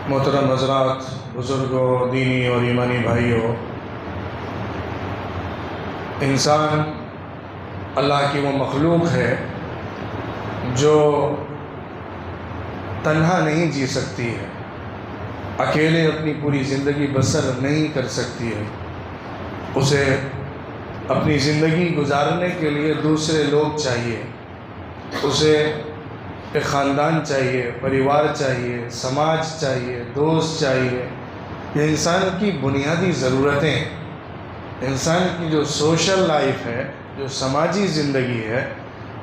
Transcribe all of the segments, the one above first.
मोहतरम हज़रात, बुज़ुर्गों, दीनी और ईमानी भाइयों, इंसान अल्लाह की वो मखलूक है जो तन्हा नहीं जी सकती है, अकेले अपनी पूरी ज़िंदगी बसर नहीं कर सकती है। उसे अपनी ज़िंदगी गुजारने के लिए दूसरे लोग चाहिए, उसे एक ख़ानदान चाहिए, परिवार चाहिए, समाज चाहिए, दोस्त चाहिए। ये इंसान की बुनियादी ज़रूरतें हैं। इंसान की जो सोशल लाइफ है, जो समाजी ज़िंदगी है,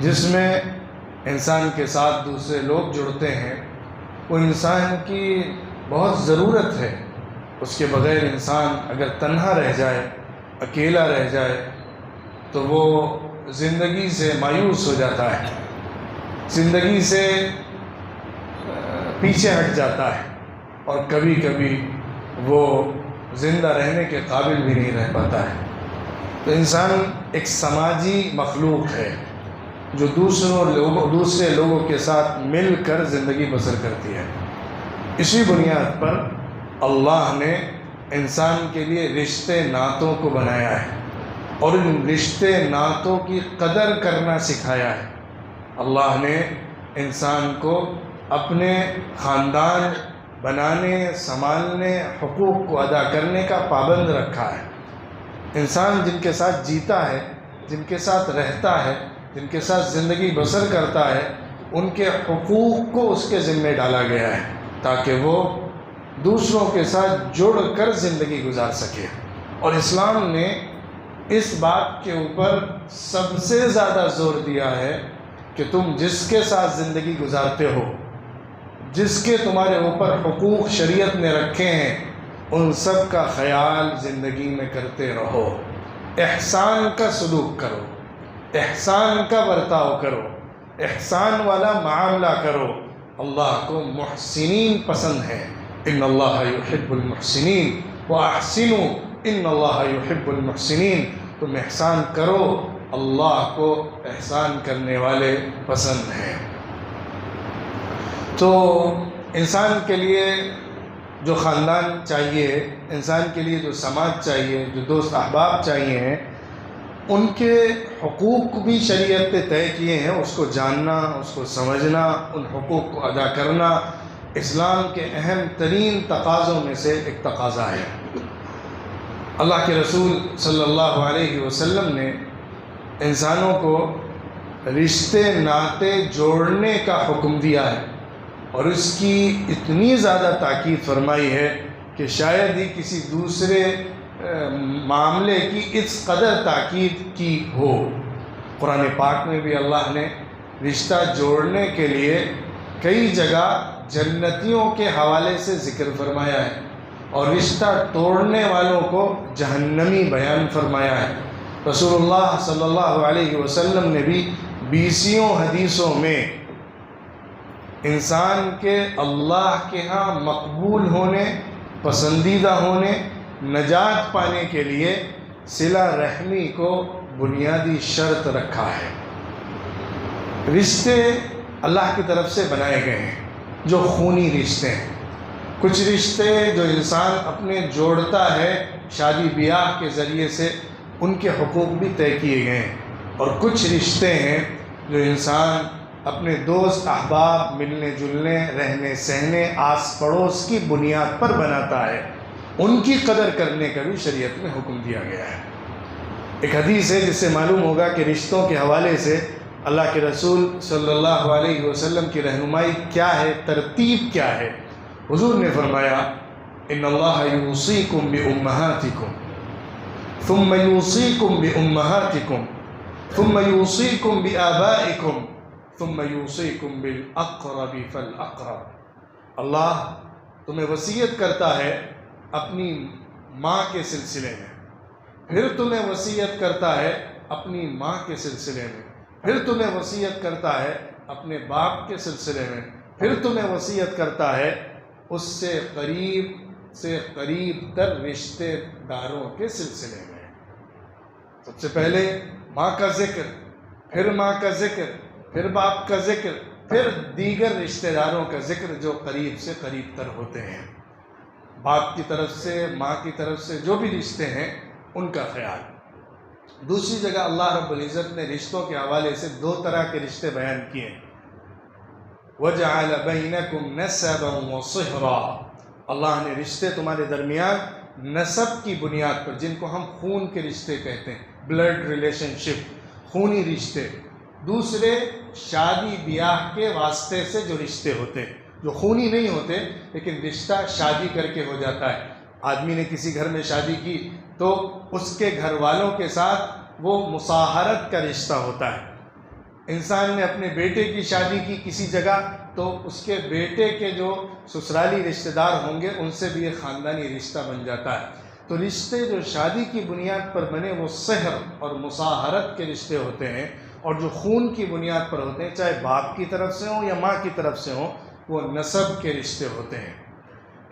जिसमें इंसान के साथ दूसरे लोग जुड़ते हैं, वो इंसान की बहुत ज़रूरत है। उसके बग़ैर इंसान अगर तन्हा रह जाए, अकेला रह जाए, तो वो ज़िंदगी से मायूस हो जाता है, ज़िंदगी से पीछे हट जाता है और कभी कभी वो ज़िंदा रहने के काबिल भी नहीं रह पाता है। तो इंसान एक समाजी मखलूक है जो दूसरे लोगों के साथ मिलकर ज़िंदगी बसर करती है। इसी बुनियाद पर अल्लाह ने इंसान के लिए रिश्ते नातों को बनाया है और इन रिश्ते नातों की कदर करना सिखाया है। अल्लाह ने इंसान को अपने ख़ानदान बनाने, संभालने, हुकूक़ को अदा करने का पाबंद रखा है। इंसान जिनके साथ जीता है, जिनके साथ रहता है, जिनके साथ ज़िंदगी बसर करता है, उनके हुकूक़ को उसके ज़िम्मे डाला गया है ताकि वो दूसरों के साथ जुड़ कर ज़िंदगी गुजार सके। और इस्लाम ने इस बात के ऊपर सबसे ज़्यादा ज़ोर दिया है कि तुम जिसके साथ ज़िंदगी गुजारते हो, जिसके तुम्हारे ऊपर हुकूक़ शरीयत ने रखे हैं, उन सब का ख़याल ज़िंदगी में करते रहो। एहसान का सलूक करो, एहसान का बर्ताव करो, एहसान वाला मामला करो। अल्लाह को मुहसिनीन पसंद है। इन्नल्लाह युहिब्बुल मुहसिनीन व अहसिनु इन्नल्लाह युहिब्बुल मुहसिनीन। तुम एहसान करो, अल्लाह को एहसान करने वाले पसंद हैं। तो इंसान के लिए जो ख़ानदान चाहिए, इंसान के लिए जो समाज चाहिए, जो दोस्त अहबाब चाहिए, उनके हुकूक़ भी शरीयत ने तय किए हैं। उसको जानना, उसको समझना, उन हुकूक़ को अदा करना इस्लाम के अहम तरीन तकाज़ों में से एक तकाज़ा है। अल्लाह के रसूल सल्लल्लाहु अलैहि वसल्लम ने इंसानों को रिश्ते नाते जोड़ने का हुक्म दिया है और इसकी इतनी ज़्यादा ताकीद फरमाई है कि शायद ही किसी दूसरे मामले की इस कदर ताकीद की हो। कुरान पाक में भी अल्लाह ने रिश्ता जोड़ने के लिए कई जगह जन्नतियों के हवाले से ज़िक्र फरमाया है और रिश्ता तोड़ने वालों को जहन्नमी बयान फरमाया है। रसूलुल्लाह सल्लल्लाहु अलैहि वसल्लम ने भी 20 हदीसों में इंसान के अल्लाह के यहाँ मकबूल होने, पसंदीदा होने, नजात पाने के लिए सिला रहमी को बुनियादी शर्त रखा है। रिश्ते अल्लाह की तरफ से बनाए गए हैं जो खूनी रिश्ते हैं। कुछ रिश्ते जो इंसान अपने जोड़ता है शादी ब्याह के ज़रिए से, उनके हुकूक़ भी तय किए गए हैं। और कुछ रिश्ते हैं जो इंसान अपने दोस्त अहबाब, मिलने जुलने, रहने सहने, आस पड़ोस की बुनियाद पर बनाता है। उनकी कदर करने का भी शरीयत में हुक्म दिया गया है। एक हदीस है जिससे मालूम होगा कि रिश्तों के हवाले से अल्लाह के रसूल सल्लल्लाहु अलैहि वसल्लम की रहनुमाई क्या है, तरतीब क्या है। हुज़ूर ने फरमाया, इन्नल्लाह यूसीकुम बि उम्महातिकुम थुम्मा यूसीकुम बि उम्महातिकुम थुम्मा यूसीकुम बि आबाइकुम थुम्मा यूसीकुम बिल अक़रबि फल अक़रब। अल्लाह तुम्हें वसीयत करता है अपनी माँ के सिलसिले में, फिर तुम्हें वसीयत करता है अपनी माँ के सिलसिले में, फिर तुम्हें वसीयत करता है अपने बाप के सिलसिले में, फिर तुम्हें वसीयत करता है उससे करीब से करीब तर रिश्तेदारों के सिलसिले में। सबसे पहले माँ का जिक्र, फिर माँ का जिक्र, फिर बाप का जिक्र, फिर दीगर रिश्तेदारों का ज़िक्र जो करीब से करीब तर होते हैं, बाप की तरफ से, माँ की तरफ से जो भी रिश्ते हैं उनका ख्याल। दूसरी जगह अल्लाह रब्बुल इज़्ज़त ने रिश्तों के हवाले से दो तरह के रिश्ते बयान किए। वजअल बैनकुम नसबन व सिहरा, अल्लाह ने रिश्ते तुम्हारे दरमियान नसब की बुनियाद पर, जिनको हम खून के रिश्ते कहते हैं, ब्लड रिलेशनशिप, खूनी रिश्ते। दूसरे शादी ब्याह के वास्ते से जो रिश्ते होते हैं, जो खूनी नहीं होते लेकिन रिश्ता शादी करके हो जाता है। आदमी ने किसी घर में शादी की तो उसके घर वालों के साथ वो मुसाहरत का रिश्ता होता है। इंसान ने अपने बेटे की शादी की किसी जगह तो उसके बेटे के जो ससुराली रिश्तेदार होंगे उनसे भी एक ख़ानदानी रिश्ता बन जाता है। तो रिश्ते जो शादी की बुनियाद पर बने वो सहर और मुसाहरत के रिश्ते होते हैं, और जो खून की बुनियाद पर होते हैं, चाहे बाप की तरफ से हो या माँ की तरफ से हो, वो नसब के रिश्ते होते हैं।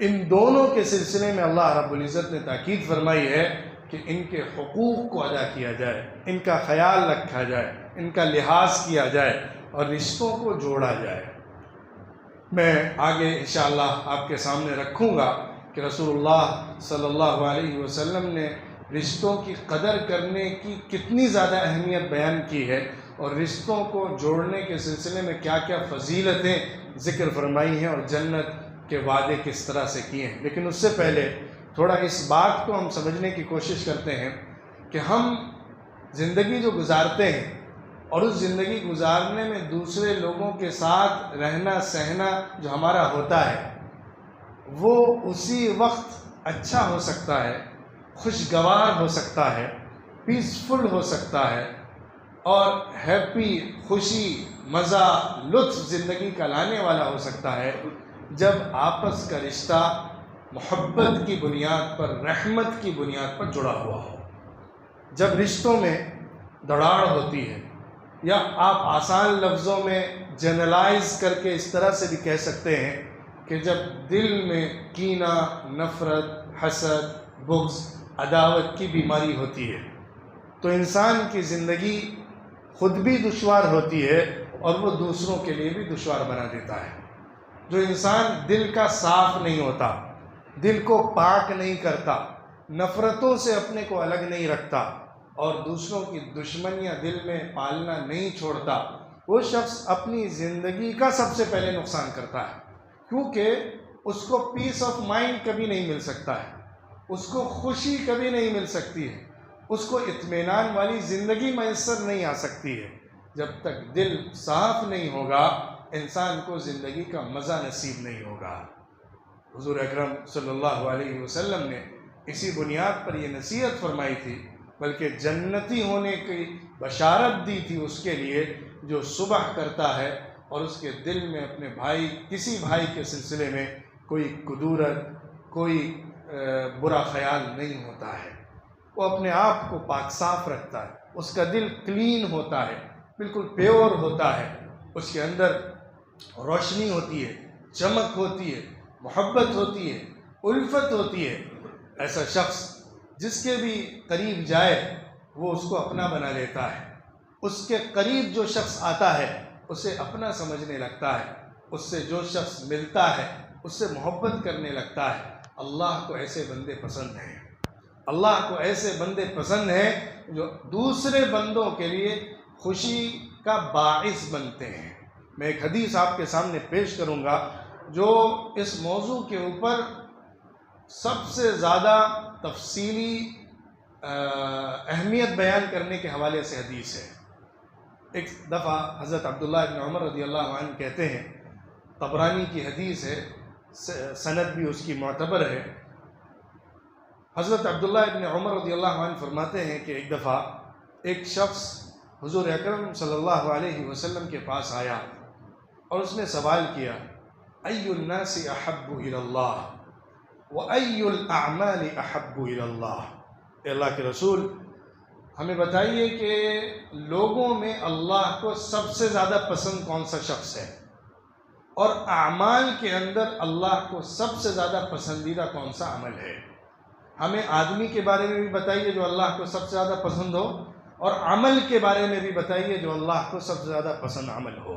इन दोनों के सिलसिले में अल्लाह रब्बुल इज़्ज़त ने ताकीद फरमाई है कि इनके हुकूक को अदा किया जाए, इनका ख्याल रखा जाए, इनका लिहाज किया जाए और रिश्तों को जोड़ा जाए। मैं आगे इंशाअल्लाह आपके सामने रखूँगा कि रसूलुल्लाह सल्लल्लाहु अलैहि वसल्लम ने रिश्तों की कदर करने की कितनी ज़्यादा अहमियत बयान की है और रिश्तों को जोड़ने के सिलसिले में क्या क्या फ़जीलतें ज़िक्र फरमाई हैं और जन्नत के वादे किस तरह से किए हैं। लेकिन उससे पहले थोड़ा इस बात को हम समझने की कोशिश करते हैं कि हम ज़िंदगी जो गुजारते हैं और उस ज़िंदगी गुजारने में दूसरे लोगों के साथ रहना सहना जो हमारा होता है वो उसी वक्त अच्छा हो सकता है, खुशगवार हो सकता है, पीसफुल हो सकता है और हैप्पी, खुशी, मज़ा, लुत्फ़ ज़िंदगी का लाने वाला हो सकता है जब आपस का रिश्ता मोहब्बत की बुनियाद पर, रहमत की बुनियाद पर जुड़ा हुआ हो। जब रिश्तों में दरार होती है, या आप आसान लफ्ज़ों में जनरलाइज करके इस तरह से भी कह सकते हैं कि जब दिल में कीना, नफ़रत, हसद, बुग़्ज़, अदावत की बीमारी होती है तो इंसान की ज़िंदगी खुद भी दुश्वार होती है और वो दूसरों के लिए भी दुश्वार बना देता है। जो इंसान दिल का साफ़ नहीं होता, दिल को पाक नहीं करता, नफ़रतों से अपने को अलग नहीं रखता और दूसरों की दुश्मनियाँ दिल में पालना नहीं छोड़ता, वो शख्स अपनी ज़िंदगी का सबसे पहले नुकसान करता है, क्योंकि उसको पीस ऑफ माइंड कभी नहीं मिल सकता है, उसको खुशी कभी नहीं मिल सकती है, उसको इत्मीनान वाली ज़िंदगी मैसर नहीं आ सकती है। जब तक दिल साफ़ नहीं होगा इंसान को ज़िंदगी का मज़ा नसीब नहीं होगा। हुज़ूर अकरम सल्लल्लाहु अलैहि वसल्लम ने इसी बुनियाद पर यह नसीहत फरमाई थी, बल्कि जन्नती होने की बशारत दी थी उसके लिए जो सुबह करता है और उसके दिल में अपने भाई, किसी भाई के सिलसिले में कोई कुदूरत, कोई बुरा ख्याल नहीं होता है। वो अपने आप को पाक साफ रखता है, उसका दिल क्लीन होता है, बिल्कुल प्योर होता है, उसके अंदर रोशनी होती है, चमक होती है, मोहब्बत होती है, उल्फत होती है। ऐसा शख्स जिसके भी करीब जाए वो उसको अपना बना लेता है, उसके करीब जो शख्स आता है उसे अपना समझने लगता है, उससे जो शख्स मिलता है उससे मोहब्बत करने लगता है। अल्लाह को ऐसे बंदे पसंद हैं, अल्लाह को ऐसे बंदे पसंद हैं जो दूसरे बंदों के लिए खुशी का बाइस बनते हैं। मैं एक हदीस आपके सामने पेश करूंगा जो इस मौजू के ऊपर सबसे ज़्यादा तफसीली अहमियत बयान करने के हवाले से हदीस है। एक दफ़ा हज़रत अब्दुल्लाह इब्न उमर रज़ियल्लाहु अन्हु कहते हैं, तबरानी की हदीस है, सनद भी उसकी मोतबर है। हज़रत अब्दुल्लाह इब्न उमर रज़ियल्लाहु अन्हु फरमाते हैं कि एक दफ़ा एक शख्स हुज़ूर अकरम सल्लल्लाहु अलैहि वसल्लम के पास आया और उसने सवाल किया, अय्युन नासी अहब्बु इलल्लाह व अय्युल अअमाली अहब्बु इलल्लाह। अल्लाह के रसूल, हमें बताइए कि लोगों में अल्लाह को सबसे ज़्यादा पसंद कौन सा शख्स है और अमाल के अंदर अल्लाह को सबसे ज़्यादा पसंदीदा कौन सा अमल है। हमें आदमी के बारे में भी बताइए जो अल्लाह को सबसे ज़्यादा पसंद हो, और अमल के बारे में भी बताइए जो अल्लाह को सबसे ज़्यादा पसंद अमल हो।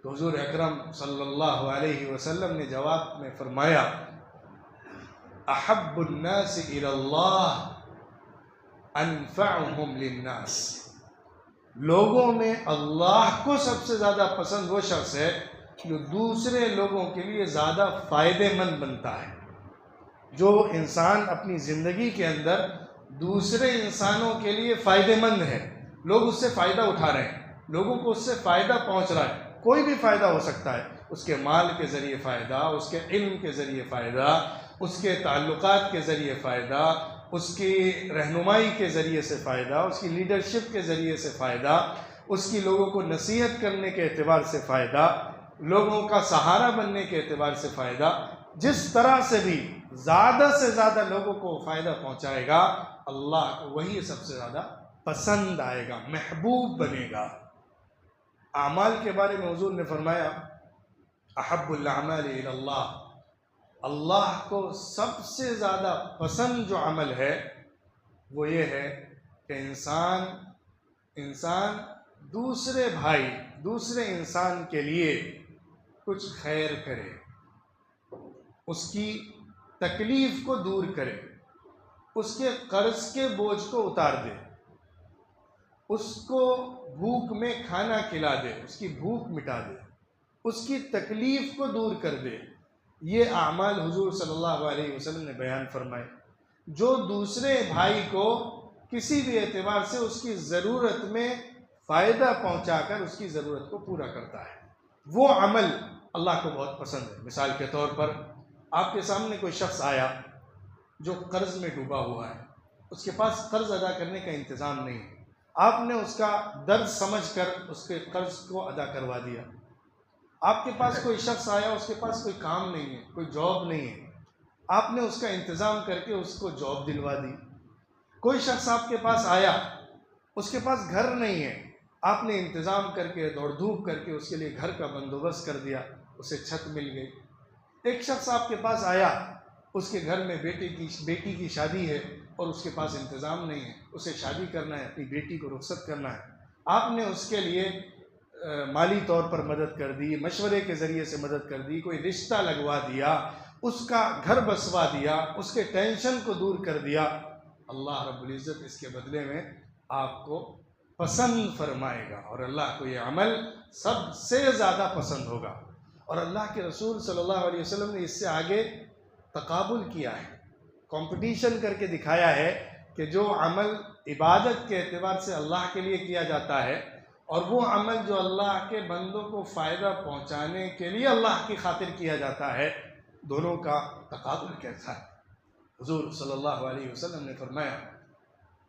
तो हुजूर अकरम सल्लल्लाहु अलैहि वसल्लम ने जवाब में फरमाया, अहब्बुन्नास इलल्लाह अनफअहुम लिन्नास। लोगों में अल्लाह को सबसे ज़्यादा पसंद वो शख्स है जो दूसरे लोगों के लिए ज़्यादा फ़ायदेमंद बनता है। जो इंसान अपनी ज़िंदगी के अंदर दूसरे इंसानों के लिए फ़ायदेमंद है, लोग उससे फ़ायदा उठा रहे हैं, लोगों को उससे फ़ायदा पहुंच रहा है, कोई भी फ़ायदा हो सकता है, उसके माल के ज़रिए फ़ायदा, उसके इल्म के ज़रिए फ़ायदा, उसके ताल्लुकात के ज़रिए फ़ायदा, उसकी रहनुमाई के ज़रिए से फ़ायदा, उसकी लीडरशिप के ज़रिए से फ़ायदा, उसकी लोगों को नसीहत करने के एतबार से फ़ायदा, लोगों का सहारा बनने के एतबार से फ़ायदा, जिस तरह से भी ज़्यादा से ज़्यादा लोगों को फ़ायदा पहुँचाएगा, अल्लाह को वही सबसे ज़्यादा पसंद आएगा, महबूब बनेगा। आमाल के बारे में हुजूर ने फरमाया, अहब्बुल अमाल इलल्लाह, अल्लाह को सबसे ज़्यादा पसंद जो अमल है वो ये है कि इंसान दूसरे भाई, दूसरे इंसान के लिए कुछ खैर करे, उसकी तकलीफ़ को दूर करे, उसके कर्ज के बोझ को उतार दे, उसको भूख में खाना खिला दे, उसकी भूख मिटा दे, उसकी तकलीफ़ को दूर कर दे। ये आमाल हुजूर सल्लल्लाहु अलैहि वसल्लम ने बयान फरमाए। जो दूसरे भाई को किसी भी एतबार से उसकी ज़रूरत में फ़ायदा पहुँचाकर उसकी ज़रूरत को पूरा करता है, वो अमल अल्लाह को बहुत पसंद है। मिसाल के तौर पर आपके सामने कोई शख्स आया जो कर्ज़ में डूबा हुआ है, उसके पास कर्ज़ अदा करने का इंतज़ाम नहीं है, आपने उसका दर्द समझकर उसके कर्ज़ को अदा करवा दिया। आपके पास कोई शख्स आया, उसके पास कोई काम नहीं है, कोई जॉब नहीं है, आपने उसका इंतज़ाम करके उसको जॉब दिलवा दी। कोई शख्स आपके पास आया, उसके पास घर नहीं है, आपने इंतज़ाम करके दौड़ धूप करके उसके लिए घर का बंदोबस्त कर दिया, उसे छत मिल गई। एक शख्स आपके पास आया, उसके घर में बेटी की शादी है और उसके पास इंतज़ाम नहीं है, उसे शादी करना है, अपनी बेटी को रुखसत करना है, आपने उसके लिए माली तौर पर मदद कर दी, मशवरे के ज़रिए से मदद कर दी, कोई रिश्ता लगवा दिया, उसका घर बसवा दिया, उसके टेंशन को दूर कर दिया। अल्लाह रब्बुल इज़्ज़त इसके बदले में आपको पसंद फरमाएगा और अल्लाह को ये अमल सबसे ज़्यादा पसंद होगा। और अल्लाह के रसूल सल्लल्लाहु अलैहि वसल्लम ने इससे आगे तकाबुल किया है, कंपटीशन करके दिखाया है कि जो अमल इबादत के एतबार से अल्लाह के लिए किया जाता है और वो अमल जो अल्लाह के बंदों को फ़ायदा पहुँचाने के लिए अल्लाह की खातिर किया जाता है, दोनों का तकाबुल कैसा है। हुज़ूर सल्लल्लाहु अलैहि वसल्लम ने फरमाया,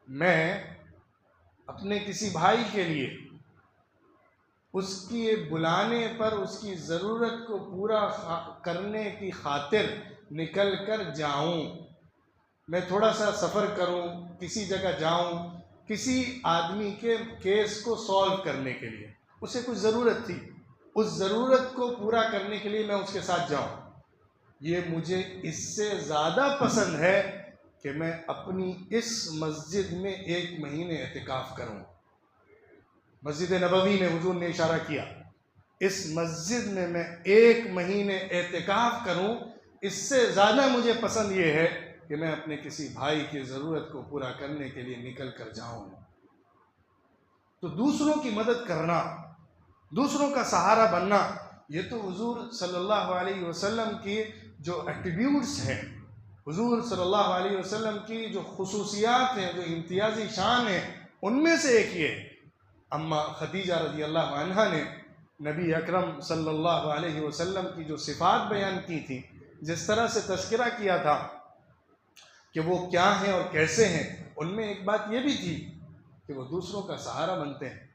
मैं अपने किसी भाई के लिए उसकी बुलाने पर उसकी ज़रूरत को पूरा करने की खातिर निकल कर जाऊँ, मैं थोड़ा सा सफ़र करूँ, किसी जगह जाऊँ, किसी आदमी के केस को सॉल्व करने के लिए, उसे कुछ ज़रूरत थी, उस ज़रूरत को पूरा करने के लिए मैं उसके साथ जाऊँ, ये मुझे इससे ज़्यादा पसंद है कि मैं अपनी इस मस्जिद में 1 महीने एतिकाफ़ करूँ। मस्जिद नबवी में हुजूर ने इशारा किया, इस मस्जिद में मैं 1 महीने एतिकाफ़ करूँ, इससे ज़्यादा मुझे पसंद ये है कि मैं अपने किसी भाई की ज़रूरत को पूरा करने के लिए निकल कर जाऊँ। तो दूसरों की मदद करना, दूसरों का सहारा बनना, ये तो हुजूर सल्लल्लाहु अलैहि वसल्लम की जो एट्रीब्यूट्स हैं, हुजूर सल्लल्लाहु अलैहि वसल्लम की जो खुसूसियात हैं, जो इम्तियाज़ी शान है, उनमें से एक ये। अम्मा खदीजा रज़ी अल्लाह अन्हा ने नबी अकरम सल्लल्लाहु अलैहि वसल्लम की जो सिफ़ात बयान की थी, जिस तरह से तज़किरा किया था कि वो क्या हैं और कैसे हैं, उनमें एक बात ये भी थी कि वो दूसरों का सहारा बनते हैं,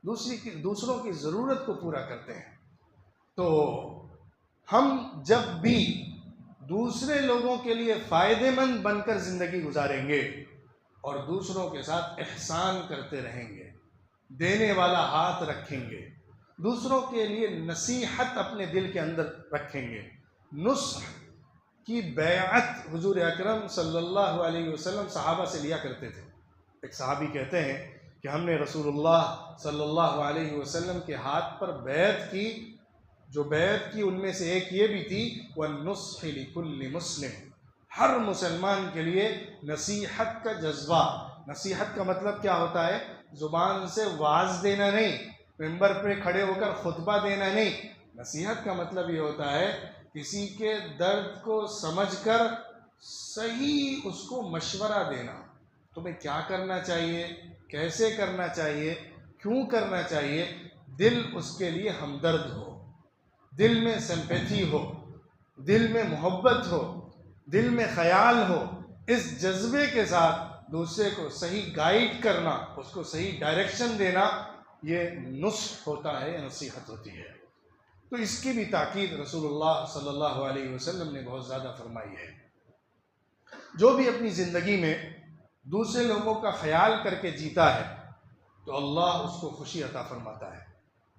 दूसरों की ज़रूरत को पूरा करते हैं। तो हम जब भी दूसरे लोगों के लिए फ़ायदेमंद बनकर ज़िंदगी गुजारेंगे और दूसरों के साथ एहसान करते रहेंगे, देने वाला हाथ रखेंगे, दूसरों के लिए नसीहत अपने दिल के अंदर रखेंगे, नुस्ख की बैअत हुजूर अकरम सल्लल्लाहु अलैहि वसल्लम सहाबा से लिया करते थे। एक सहाबी कहते हैं कि हमने रसूलुल्लाह सल्लल्लाहु अलैहि वसल्लम के हाथ पर बैत की जो बैत की उनमें से एक ये भी थी, वन्नुस्हि लिकुल्लि मुस्लिम, हर मुसलमान के लिए नसीहत का जज्बा। नसीहत का मतलब क्या होता है? ज़ुबान से वाज देना नहीं, मिंबर पे खड़े होकर खुतबा देना नहीं। नसीहत का मतलब ये होता है किसी के दर्द को समझकर सही उसको मशवरा देना। तुम्हें क्या करना चाहिए, कैसे करना चाहिए, क्यों करना चाहिए। दिल उसके लिए हमदर्द हो, दिल में सिंपैथी हो, दिल में मोहब्बत हो, दिल में ख्याल हो। इस जज्बे के साथ दूसरे को सही गाइड करना, उसको सही डायरेक्शन देना, ये नुस्ख होता है, नसीहत होती है। तो इसकी भी ताकीद रसूलुल्लाह सल्लल्लाहु अलैहि वसल्लम ने बहुत ज़्यादा फरमाई है। जो भी अपनी ज़िंदगी में दूसरे लोगों का ख्याल करके जीता है तो अल्लाह उसको खुशी अता फरमाता है।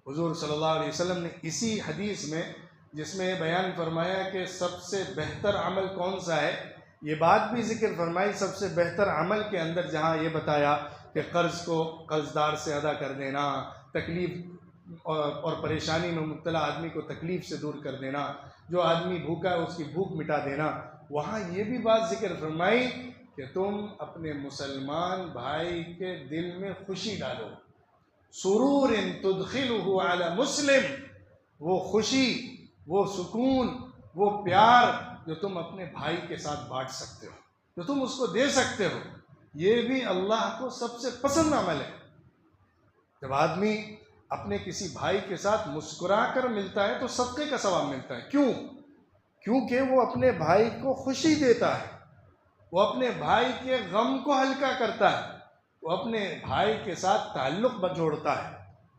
हुज़ूर सल्लल्लाहु अलैहि वसल्लम ने इसी हदीस में, जिसमें बयान फरमाया कि सबसे बेहतर अमल कौन सा है, ये बात भी ज़िक्र फरमाई सबसे बेहतर अमल के अंदर, जहाँ ये बताया कि कर्ज़ को कर्ज़दार से अदा कर देना, तकलीफ़ और परेशानी में मुब्तला आदमी को तकलीफ़ से दूर कर देना, जो आदमी भूखा है उसकी भूख मिटा देना। वहाँ ये भी बात ज़िक्र फरमाई कि तुम अपने मुसलमान भाई के दिल में खुशी डालो। सुरूरिन तुदखिलुहु अला मुस्लिम, वो खुशी, वो सुकून, वो प्यार जो तुम अपने भाई के साथ बांट सकते हो, जो तुम उसको दे सकते हो, ये भी अल्लाह को सबसे पसंद अमल है। जब आदमी अपने किसी भाई के साथ मुस्कुरा कर मिलता है तो सदक़े का सवाब मिलता है। क्यों? क्योंकि वो अपने भाई को खुशी देता है, वो अपने भाई के गम को हल्का करता है, वो अपने भाई के साथ ताल्लुक़ जोड़ता है।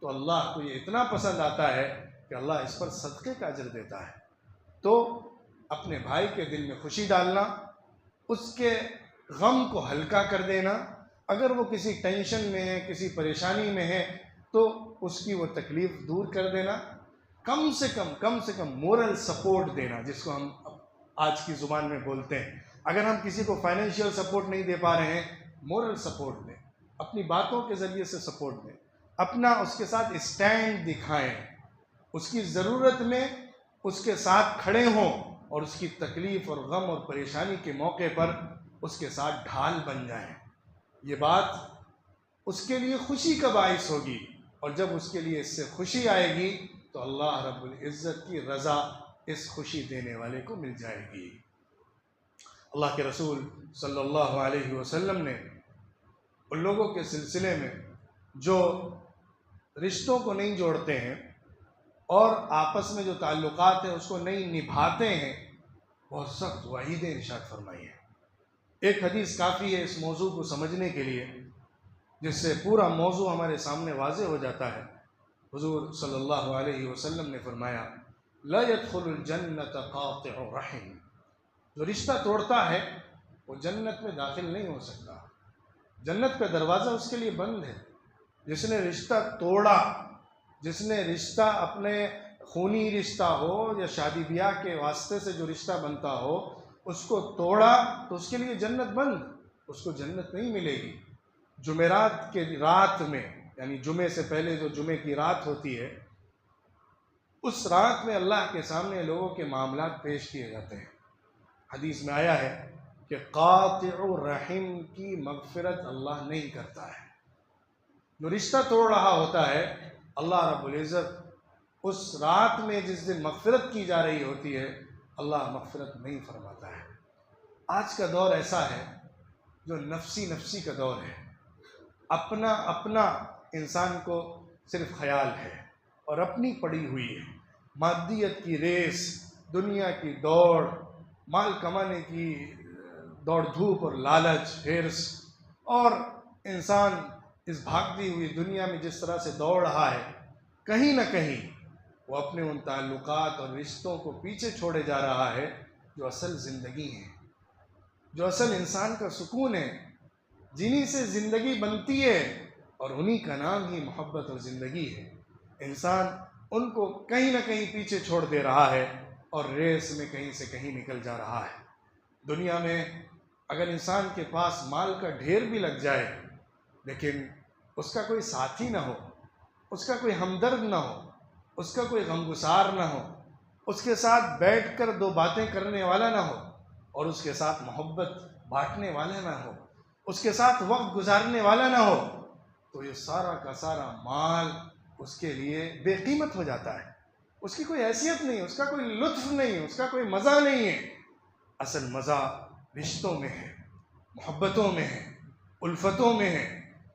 तो अल्लाह को ये इतना पसंद आता है कि अल्लाह इस पर सदक़े का अजर देता है। तो अपने भाई के दिल में खुशी डालना, उसके गम को हल्का कर देना, अगर वो किसी टेंशन में है, किसी परेशानी में है, तो उसकी वो तकलीफ़ दूर कर देना, कम से कम मोरल सपोर्ट देना, जिसको हम आज की ज़ुबान में बोलते हैं। अगर हम किसी को फाइनेंशियल सपोर्ट नहीं दे पा रहे हैं, मोरल सपोर्ट दें, अपनी बातों के ज़रिए से सपोर्ट दें, अपना उसके साथ स्टैंड दिखाएं, उसकी ज़रूरत में उसके साथ खड़े हों और उसकी तकलीफ़ और गम और परेशानी के मौके पर उसके साथ ढाल बन जाएं। ये बात उसके लिए खुशी का बाइस होगी, और जब उसके लिए इससे खुशी आएगी तो अल्लाह रब्बुल इज़्ज़त की रज़ा इस खुशी देने वाले को मिल जाएगी। अल्लाह के रसूल सल्लल्लाहु अलैहि वसल्लम ने उन लोगों के सिलसिले में जो रिश्तों को नहीं जोड़ते हैं और आपस में जो ताल्लुकात हैं उसको नहीं निभाते हैं, बहुत सख्त वईदें इरशाद फरमाई है। एक हदीस काफ़ी है इस मौजू को समझने के लिए, जिससे पूरा मौजू हमारे सामने वाज़े हो जाता है। हुज़ूर सल्लल्लाहु अलैहि वसल्लम ने फरमाया, ला यदखुलुल जन्नत क़ातिउ रहिम, जो रिश्ता तोड़ता है वो जन्नत में दाखिल नहीं हो सकता, जन्नत का दरवाज़ा उसके लिए बंद है। जिसने रिश्ता तोड़ा, जिसने रिश्ता अपने खूनी रिश्ता हो या शादी ब्याह के वास्ते से जो रिश्ता बनता हो उसको तोड़ा, तो उसके लिए जन्नत बंद, उसको जन्नत नहीं मिलेगी। जुमेरात के रात में, यानी जुमे से पहले जो जुमे की रात होती है, उस रात में अल्लाह के सामने लोगों के मामलात पेश किए जाते हैं। हदीस में आया है कि क़ातिउ रहीम की मग़फ़िरत अल्लाह नहीं करता है। जो रिश्ता तोड़ रहा होता है, अल्लाह रब्बुल इज़्ज़त उस रात में जिस दिन मग़फ़िरत की जा रही होती है, अल्लाह मग़फ़िरत नहीं फरमाता है। आज का दौर ऐसा है जो नफ्सी का दौर है, अपना अपना इंसान को सिर्फ ख्याल है और अपनी पड़ी हुई है। मादियत की रेस, दुनिया की दौड़, माल कमाने की दौड़ धूप और लालच, हिर्स, और इंसान इस भागती हुई दुनिया में जिस तरह से दौड़ रहा है, कहीं ना कहीं वो अपने उन ताल्लुकात और रिश्तों को पीछे छोड़े जा रहा है जो असल ज़िंदगी है, जो असल इंसान का सुकून है, जिन्हीं से ज़िंदगी बनती है, और उन्हीं का नाम ही मोहब्बत और ज़िंदगी है। इंसान उनको कहीं ना कहीं पीछे छोड़ दे रहा है और रेस में कहीं से कहीं निकल जा रहा है। दुनिया में अगर इंसान के पास माल का ढेर भी लग जाए, लेकिन उसका कोई साथी ना हो, उसका कोई हमदर्द ना हो, उसका कोई गमगुसार ना हो, उसके साथ बैठकर दो बातें करने वाला ना हो, और उसके साथ मोहब्बत बांटने वाला ना हो, उसके साथ वक्त गुजारने वाला ना हो, तो ये सारा का सारा माल उसके लिए बेकीमत हो जाता है। उसकी कोई हैसियत नहीं, उसका कोई लुत्फ नहीं, उसका कोई मज़ा नहीं है। असल मज़ा रिश्तों में है, मोहब्बतों में है, उल्फतों में है,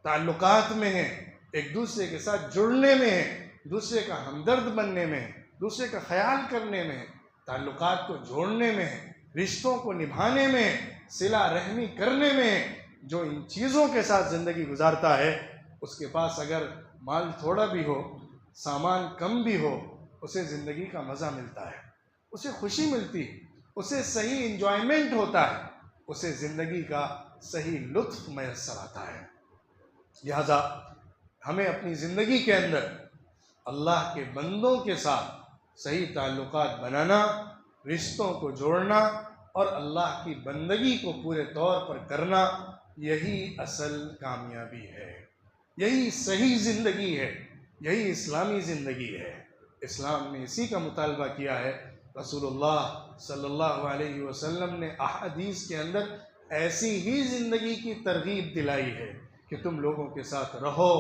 ताल्लुकात में है, एक दूसरे के साथ जुड़ने में है, दूसरे का हमदर्द बनने में है, दूसरे का ख्याल करने में है, ताल्लुकात को जोड़ने में है, रिश्तों को निभाने में है, सिला रहमी करने में है। जो इन चीज़ों के साथ ज़िंदगी गुजारता है, उसके पास अगर माल थोड़ा भी हो, सामान कम भी हो, उसे ज़िंदगी का मज़ा मिलता है, उसे खुशी मिलती है, उसे सही इंजॉयमेंट होता है, उसे ज़िंदगी का सही लुत्फ़ मैसर आता है। लिहाजा हमें अपनी ज़िंदगी के अंदर अल्लाह के बंदों के साथ सही ताल्लुकात बनाना, रिश्तों को जोड़ना और अल्लाह की बंदगी को पूरे तौर पर करना, यही असल कामयाबी है, यही सही ज़िंदगी है, यही इस्लामी ज़िंदगी है। इस्लाम ने इसी का मुतालबा किया है। रसूलुल्लाह सल्लल्लाहु अलैहि वसल्लम ने अहादीस के अंदर ऐसी ही ज़िंदगी की तरगीब दिलाई है कि तुम लोगों के साथ रहो,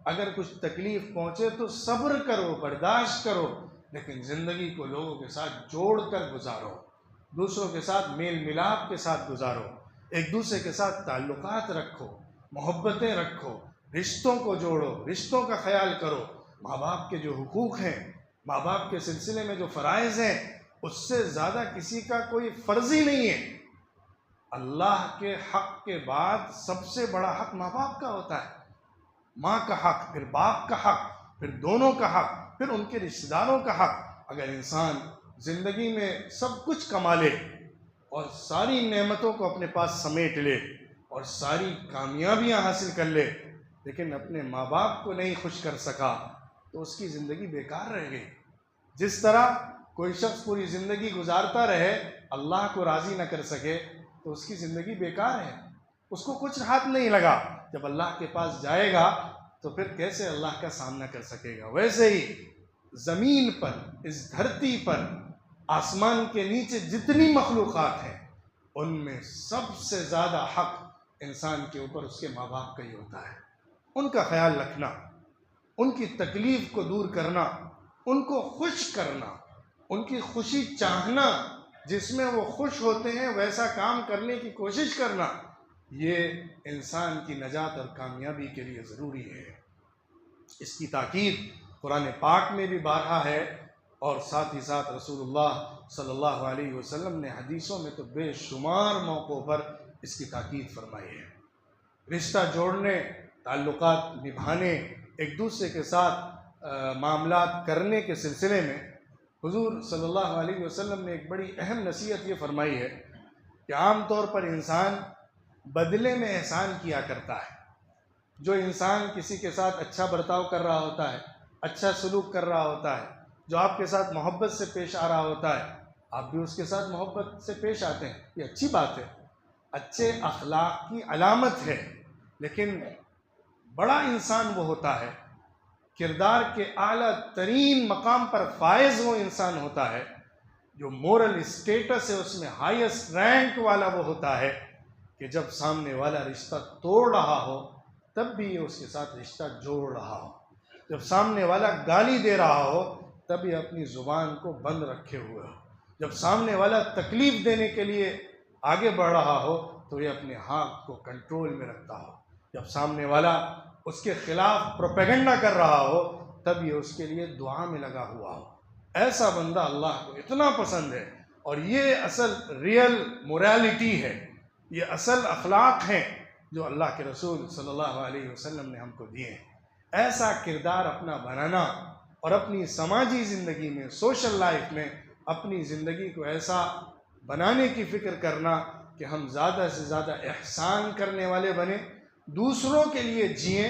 अगर कुछ तकलीफ़ पहुँचे तो सब्र करो, बर्दाश्त करो, लेकिन ज़िंदगी को लोगों के साथ जोड़ कर गुजारो, दूसरों के साथ मेल मिलाप के साथ गुजारो, एक दूसरे के साथ ताल्लुकात रखो, मोहब्बतें रखो, रिश्तों को जोड़ो, रिश्तों का ख्याल करो। माँ बाप के जो हुकूक़ हैं, माँ बाप के सिलसिले में जो फ़राइज़ हैं, उससे ज़्यादा किसी का कोई फ़र्ज़ ही नहीं है। अल्लाह के हक़ के बाद सबसे बड़ा हक़ माँ बाप का होता है। माँ का हक़, फिर बाप का हक़, फिर दोनों का हक़, फिर उनके रिश्तेदारों का हक़। अगर इंसान ज़िंदगी में सब कुछ कमा ले और सारी नेमतों को अपने पास समेट ले और सारी कामयाबियाँ हासिल कर ले, लेकिन अपने माँ बाप को नहीं खुश कर सका, तो उसकी ज़िंदगी बेकार रह गई। जिस तरह कोई शख्स पूरी ज़िंदगी गुजारता रहे, अल्लाह को राज़ी न कर सके, तो उसकी ज़िंदगी बेकार है, उसको कुछ हाथ नहीं लगा। जब अल्लाह के पास जाएगा तो फिर कैसे अल्लाह का सामना कर सकेगा। वैसे ही ज़मीन पर, इस धरती पर, आसमान के नीचे जितनी मखलूक़ात हैं, उनमें सबसे ज़्यादा हक़ इंसान के ऊपर उसके माँ बाप का ही होता है। उनका ख्याल रखना, उनकी तकलीफ़ को दूर करना, उनको खुश करना, उनकी खुशी चाहना, जिसमें वो खुश होते हैं वैसा काम करने की कोशिश करना, ये इंसान की नजात और कामयाबी के लिए ज़रूरी है। इसकी ताकीद कुरान पाक में भी बारहा है और साथ ही साथ रसूलुल्लाह सल्लल्लाहु अलैहि वसल्लम ने हदीसों में तो बेशुमार मौक़ों पर इसकी ताकीद फरमाई है। रिश्ता जोड़ने, ताल्लुकात निभाने, एक दूसरे के साथ मामलात करने के सिलसिले में हुज़ूर सल्लल्लाहु अलैहि वसल्लम ने एक बड़ी अहम नसीहत ये फरमाई है कि आम तौर पर इंसान बदले में एहसान किया करता है। जो इंसान किसी के साथ अच्छा बर्ताव कर रहा होता है, अच्छा सलूक कर रहा होता है, जो आपके साथ मोहब्बत से पेश आ रहा होता है, आप भी उसके साथ मोहब्बत से पेश आते हैं, ये अच्छी बात है, अच्छे अखलाक की अलामत है। लेकिन बड़ा इंसान वो होता है, किरदार के आला तरीन मकाम पर फायज़ वो इंसान होता है, जो मोरल स्टेटस है उसमें हाईएस्ट रैंक वाला वो होता है कि जब सामने वाला रिश्ता तोड़ रहा हो तब भी ये उसके साथ रिश्ता जोड़ रहा हो, जब सामने वाला गाली दे रहा हो तब ये अपनी ज़ुबान को बंद रखे हुए हो, जब सामने वाला तकलीफ़ देने के लिए आगे बढ़ रहा हो तो ये अपने हाथ को कंट्रोल में रखता हो, जब सामने वाला उसके ख़िलाफ़ प्रोपेगेंडा कर रहा हो तब ये उसके लिए दुआ में लगा हुआ हो। ऐसा बंदा अल्लाह को इतना पसंद है और ये असल रियल मोरालिटी है, ये असल अखलाक हैं जो अल्लाह के रसूल सल्लल्लाहु अलैहि वसल्लम ने हमको दिए हैं। ऐसा किरदार अपना बनाना और अपनी समाजी ज़िंदगी में, सोशल लाइफ में अपनी ज़िंदगी को ऐसा बनाने की फ़िक्र करना कि हम ज़्यादा से ज़्यादा एहसान करने वाले बने, दूसरों के लिए जिएँ।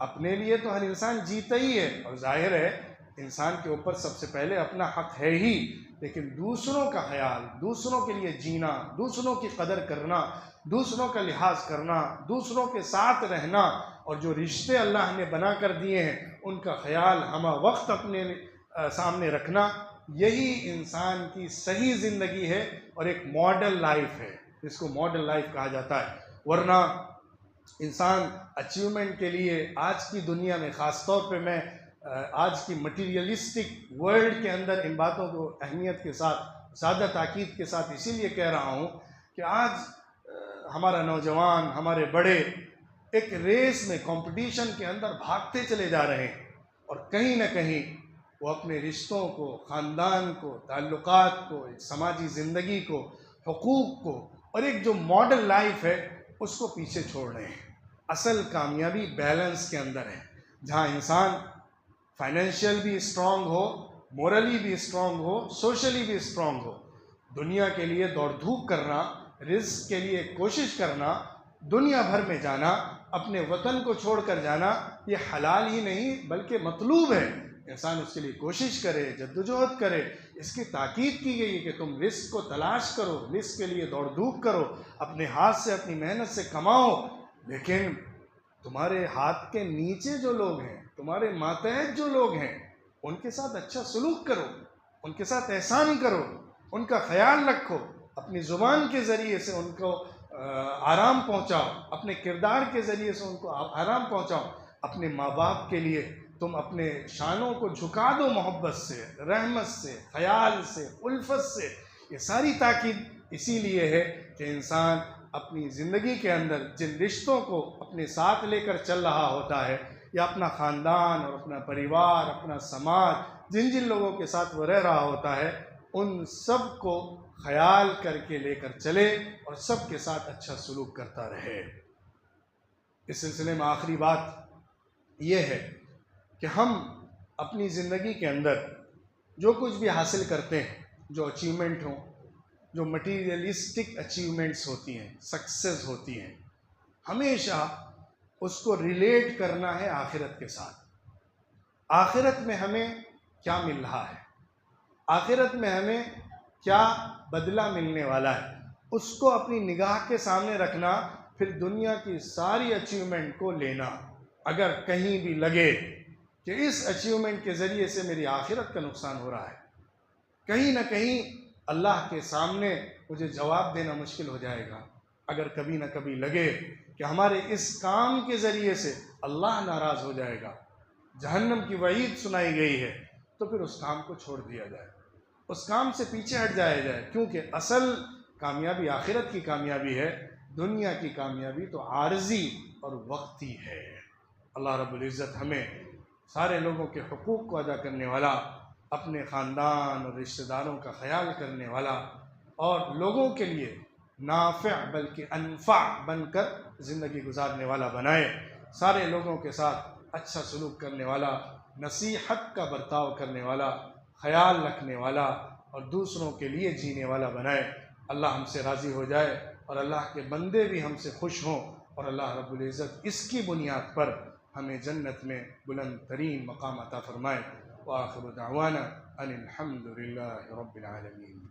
अपने लिए तो हर इंसान जीता ही है और जाहिर है इंसान के ऊपर सबसे पहले अपना हक़ है ही, लेकिन दूसरों का ख्याल, दूसरों के लिए जीना, दूसरों की कदर करना, दूसरों का लिहाज करना, दूसरों के साथ रहना और जो रिश्ते अल्लाह ने बना कर दिए हैं उनका ख्याल हम वक्त अपने सामने रखना, यही इंसान की सही ज़िंदगी है और एक मॉडल लाइफ है, इसको मॉडल लाइफ कहा जाता है। वरना इंसान अचीवमेंट के लिए आज की दुनिया में, ख़ास तौर पे मैं आज की मटीरियलिस्टिक वर्ल्ड के अंदर इन बातों को अहमियत के साथ, ज़्यादा ताकीद के साथ इसीलिए कह रहा हूँ कि आज हमारा नौजवान, हमारे बड़े एक रेस में, कंपटीशन के अंदर भागते चले जा रहे हैं और कहीं ना कहीं वो अपने रिश्तों को, ख़ानदान को, ताल्लुकात को, एक समाजी ज़िंदगी को, हुकूक़ को और एक जो मॉडल लाइफ है उसको पीछे छोड़ रहे हैं। असल कामयाबी बैलेंस के अंदर है, जहाँ इंसान फाइनेंशियल भी स्ट्रॉन्ग हो, मोरली भी स्ट्रॉन्ग हो, सोशली भी स्ट्रॉन्ग हो। दुनिया के लिए दौड़ धूप करना, रिज़्क़ के लिए कोशिश करना, दुनिया भर में जाना, अपने वतन को छोड़कर जाना, ये हलाल ही नहीं बल्कि मतलूब है। इंसान उसके लिए कोशिश करे, जद्दोजहद करे। इसकी ताकीद की गई है कि तुम रिज़्क़ को तलाश करो, रिज़्क़ के लिए दौड़ धूप करो, अपने हाथ से, अपनी मेहनत से कमाओ। लेकिन तुम्हारे हाथ के नीचे जो लोग हैं, तुम्हारे मातहत जो लोग हैं, उनके साथ अच्छा सलूक करो, उनके साथ एहसान करो, उनका ख्याल रखो, अपनी ज़ुबान के ज़रिए से उनको आराम पहुँचाओ, अपने किरदार के ज़रिए से उनको आराम पहुँचाओ। अपने माँ बाप के लिए तुम अपने शानों को झुका दो, मोहब्बत से, रहमत से, ख्याल से, उल्फत से। ये सारी ताकीद इसीलिए है कि इंसान अपनी ज़िंदगी के अंदर जिन रिश्तों को अपने साथ लेकर चल रहा होता है, या अपना ख़ानदान और अपना परिवार, अपना समाज, जिन जिन लोगों के साथ वो रह रहा होता है, उन सब को ख्याल करके लेकर चले और सब के साथ अच्छा सलूक करता रहे। इस सिलसिले में आखिरी बात यह है कि हम अपनी ज़िंदगी के अंदर जो कुछ भी हासिल करते हैं, जो अचीवमेंट हों, जो मटीरियलिस्टिक अचीवमेंट्स होती हैं, सक्सेस होती हैं, हमेशा उसको रिलेट करना है आखिरत के साथ। आखिरत में हमें क्या मिल रहा है, आखिरत में हमें क्या बदला मिलने वाला है, उसको अपनी निगाह के सामने रखना। फिर दुनिया की सारी अचीवमेंट को लेना। अगर कहीं भी लगे कि इस अचीवमेंट के ज़रिए से मेरी आखिरत का नुकसान हो रहा है, कहीं ना कहीं अल्लाह के सामने मुझे जवाब देना मुश्किल हो जाएगा। अगर कभी ना कभी लगे कि हमारे इस काम के ज़रिए से अल्लाह नाराज़ हो जाएगा, जहन्नम की वईद सुनाई गई है, तो फिर उस काम को छोड़ दिया जाए, उस काम से पीछे हट जाया जाए। क्योंकि असल कामयाबी आखिरत की कामयाबी है, दुनिया की कामयाबी तो आर्जी और वक्ती है। अल्लाह रब्बुल इज़्ज़त हमें सारे लोगों के हुकूक़ को अदा करने वाला, अपने ख़ानदान और रिश्तेदारों का ख्याल करने वाला और लोगों के लिए नाफ़िअ बल्कि अनफ़ा बनकर ज़िंदगी गुजारने वाला बनाए। सारे लोगों के साथ अच्छा सलूक करने वाला, नसीहत का बर्ताव करने वाला, ख्याल रखने वाला और दूसरों के लिए जीने वाला बनाए। अल्लाह हमसे राज़ी हो जाए और अल्लाह के बंदे भी हमसे खुश हों और अल्लाह रब्बुल इज़्ज़त इसकी बुनियाद पर हमें जन्नत में बुलंद तरीन मकाम अता फ़रमाए। व आखिरु दावाना अनिल हम्दुलिल्लाहि रब्बिल आलमीन।